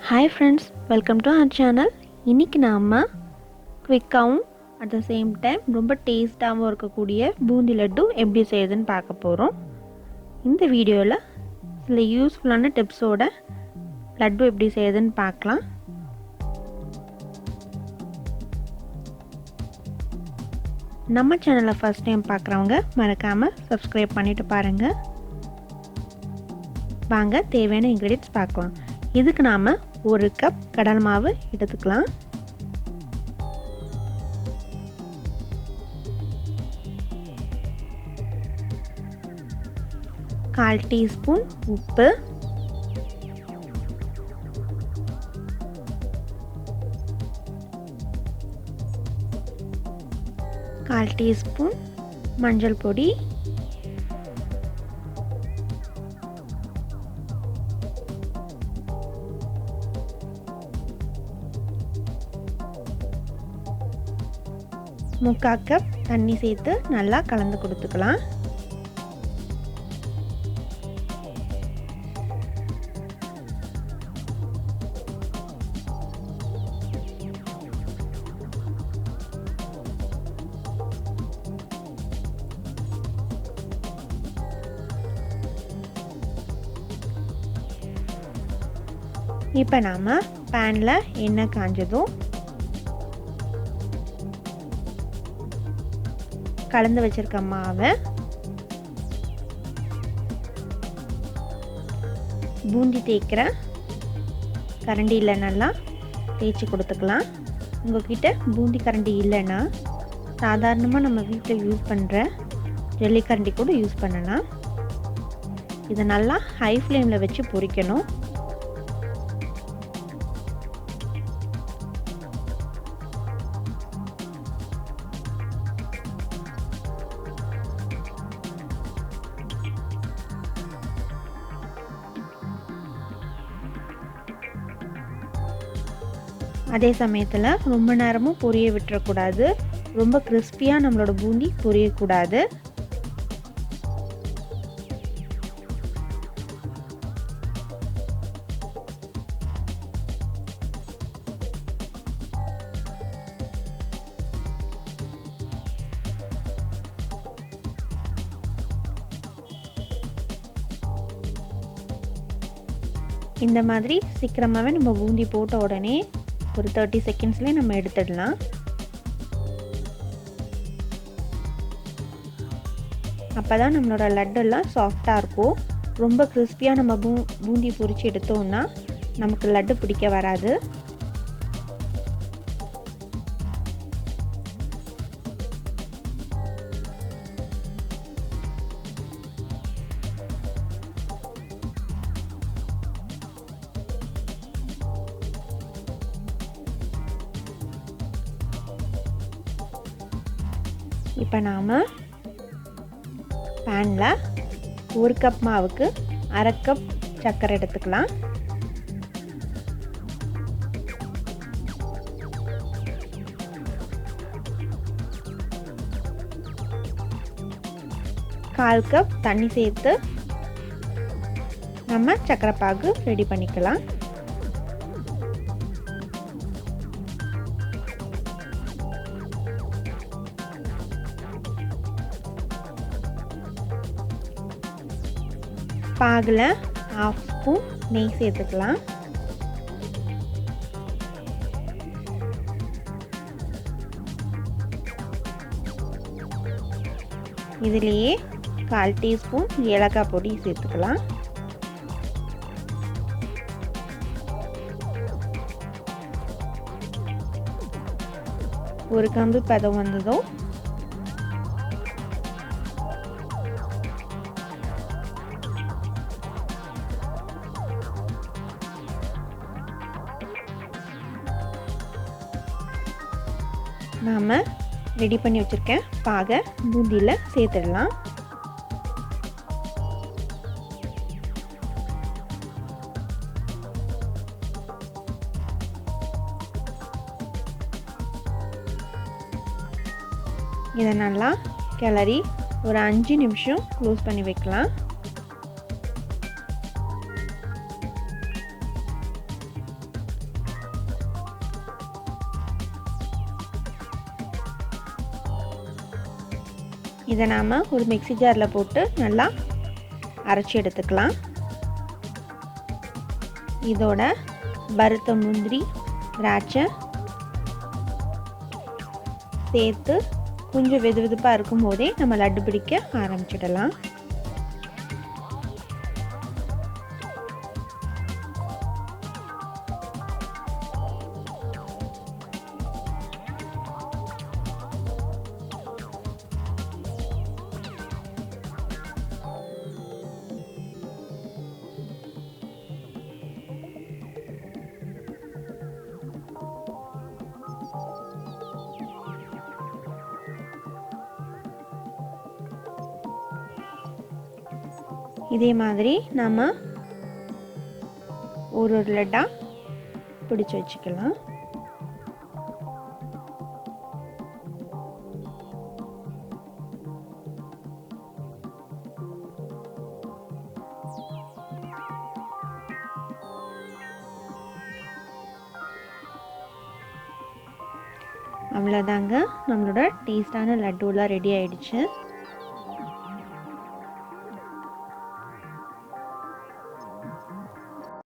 Hi friends, welcome to our channel. இன்னைக்கு நாம குவிக்காவும் at the same time ரொம்ப டேஸ்டாகவும் இருக்கக்கூடிய பூந்தி லட்டு எப்படி செய்யுதுன்னு பார்க்க போகிறோம். இந்த வீடியோவில் சில யூஸ்ஃபுல்லான டிப்ஸோட லட்டு எப்படி செய்யுதுன்னு பார்க்கலாம். நம்ம சேனலை ஃபர்ஸ்ட் டைம் பார்க்குறவங்க மறக்காமல் சப்ஸ்கிரைப் பண்ணிவிட்டு பாருங்கள். வாங்க தேவையான இன்க்ரீடியன்ட்ஸ் பார்க்கலாம். இதுக்கு நாம் 1 கப் கடலை மாவு எடுத்துக்கலாம். கால் டீஸ்பூன் உப்பு, கால் டீஸ்பூன் மஞ்சள் பொடி, முக்கால் கப் தண்ணி சேர்த்து நல்லா கலந்து கொடுத்துக்கலாம். இப்போ நாம் பேனில் எண்ணெய் காஞ்சதும் கலந்து வச்சிருக்க மாவை பூந்தி தேய்க்கிற கரண்டியில் நல்லா தேய்ச்சி கொடுத்துக்கலாம். உங்கள்கிட்ட பூந்தி கரண்டி இல்லைன்னா சாதாரணமாக நம்ம வீட்டில் யூஸ் பண்ணுற ஜல்லி கரண்டி கூட யூஸ் பண்ணலாம். இதை நல்லா ஹை ஃப்ளேமில் வச்சு பொரிக்கணும். அதே சமயத்தில் ரொம்ப நேரமும் பொரிய விட்டுறக்கூடாது. ரொம்ப கிறிஸ்பியாக நம்மளோட பூந்தி பொரியக்கூடாது. இந்த மாதிரி சீக்கிரமாகவே நம்ம பூந்தி போட்ட உடனே ஒரு 30 செகண்ட்ஸ்லேயே நம்ம எடுத்துடலாம். அப்போ தான் நம்மளோட லட்டெல்லாம் சாஃப்டாக இருக்கும். ரொம்ப கிறிஸ்பியாக நம்ம பூந்தி பொரித்து எடுத்தோம்னா நமக்கு லட்டு பிடிக்க வராது. இப்போ நாம் பேனில் 1 கப் மாவுக்கு 1/2 கப் சர்க்கரை எடுத்துக்கலாம். கால் கப் தண்ணி சேர்த்து நம்ம சர்க்கரை பாகு ரெடி பண்ணிக்கலாம். பாகில் 1/2 ஸ்பூன் நெய் சேர்த்துக்கலாம். இதிலேயே 1/4 டீஸ்பூன் ஏலக்காய் பொடி சேர்த்துக்கலாம். ஒரு கம்பு பதம் வந்ததும் நாம் ரெடி பண்ணி வச்சுருக்கேன் பாகை பூந்தியில் சேர்த்துடலாம். இதை நல்லா கிளறி ஒரு 5 நிமிஷம் க்ளோஸ் பண்ணி வைக்கலாம். இதை நாம் ஒரு மிக்ஸி ஜாரில் போட்டு நல்லா அரைச்சி எடுத்துக்கலாம். இதோட வறுத்த முந்திரி, திராட்சை சேர்த்து கொஞ்சம் வெதுவெதுப்பாக இருக்கும் போதே நம்ம லட்டு பிடிக்க ஆரம்பிச்சிடலாம். இதே மாதிரி நம்ம ஒரு லட்டா பிடிச்சு வச்சுக்கலாம். அவ்வளோதாங்க, நம்மளோட டேஸ்டான லட்டுலாம் ரெடி ஆயிடுச்சு.